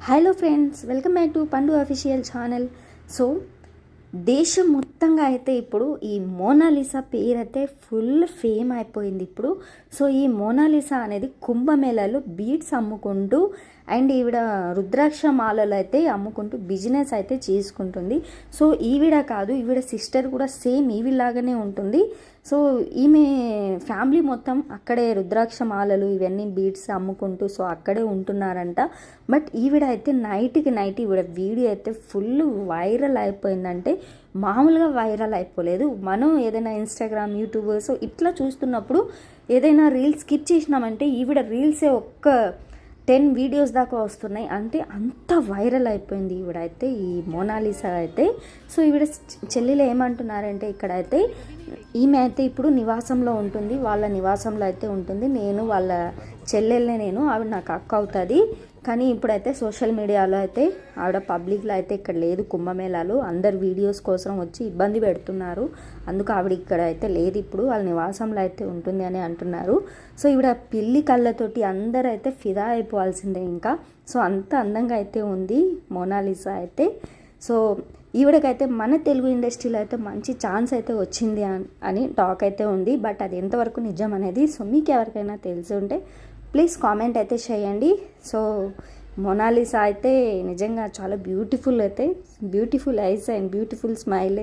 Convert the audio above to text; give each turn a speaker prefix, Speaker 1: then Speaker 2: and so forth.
Speaker 1: Hello friends, welcome back to పండు official channel. So దేశం మొత్తంగా అయితే ఇప్పుడు ఈ మోనాలిసా పేరు అయితే ఫుల్ ఫేమ్ అయిపోయింది ఇప్పుడు. సో ఈ మోనాలిసా అనేది కుంభమేళాలో బీడ్స్ అమ్ముకుంటూ అండ్ ఈవిడ రుద్రాక్ష మాలలు అయితే అమ్ముకుంటూ బిజినెస్ అయితే చేసుకుంటుంది. సో ఈవిడ కాదు, ఈవిడ సిస్టర్ కూడా సేమ్ ఈవిలాగానే ఉంటుంది. సో ఈమె ఫ్యామిలీ మొత్తం అక్కడే రుద్రాక్ష మాలలు ఇవన్నీ బీడ్స్ అమ్ముకుంటూ సో అక్కడే ఉంటున్నారంట. బట్ ఈవిడ అయితే నైట్కి నైట్ ఈవిడ వీడియో అయితే ఫుల్ వైరల్ అయిపోయిందంటే మామూలుగా వైరల్ అయిపోలేదు. మనం ఏదైనా ఇన్స్టాగ్రామ్, యూట్యూబ్ సో ఇట్లా చూస్తున్నప్పుడు ఏదైనా రీల్స్ స్కిప్ చేసినామంటే ఈవిడ రీల్సే ఒక్క 10 వీడియోస్ దాకా వస్తున్నాయి. అంటే అంత వైరల్ అయిపోయింది ఈవిడైతే, ఈ మోనాలిసా అయితే. సో ఈవిడ చెల్లెలు ఏమంటున్నారంటే ఇక్కడైతే ఈమె అయితే ఇప్పుడు నివాసంలో ఉంటుంది, వాళ్ళ నివాసంలో అయితే ఉంటుంది. నేను వాళ్ళ చెల్లెల్నే, ఆవిడ నాకు అక్క అవుతుంది. కానీ ఇప్పుడైతే సోషల్ మీడియాలో అయితే ఆవిడ పబ్లిక్లో అయితే ఇక్కడ లేదు. కుంభమేళాలు అందరు వీడియోస్ కోసం వచ్చి ఇబ్బంది పెడుతున్నారు, అందుకు ఆవిడ ఇక్కడ అయితే లేదు, ఇప్పుడు వాళ్ళ నివాసంలో అయితే ఉంటుంది అని అంటున్నారు. సో ఈవిడ పిల్లి కళ్ళతోటి అందరూ అయితే ఫిదా అయిపోవాల్సిందే ఇంకా. సో అంత అందంగా అయితే ఉంది మోనాలిసా అయితే. సో ఈవిడకైతే మన తెలుగు ఇండస్ట్రీలో అయితే మంచి ఛాన్స్ అయితే వచ్చింది అని టాక్ అయితే ఉంది. బట్ అది ఎంతవరకు నిజం అనేది సో మీకు ఎవరికైనా తెలిసి ఉంటే ప్లీజ్ కామెంట్ అయితే చేయండి. సో మోనాలిసా అయితే నిజంగా చాలా బ్యూటిఫుల్ అయితే, beautiful eyes and beautiful smile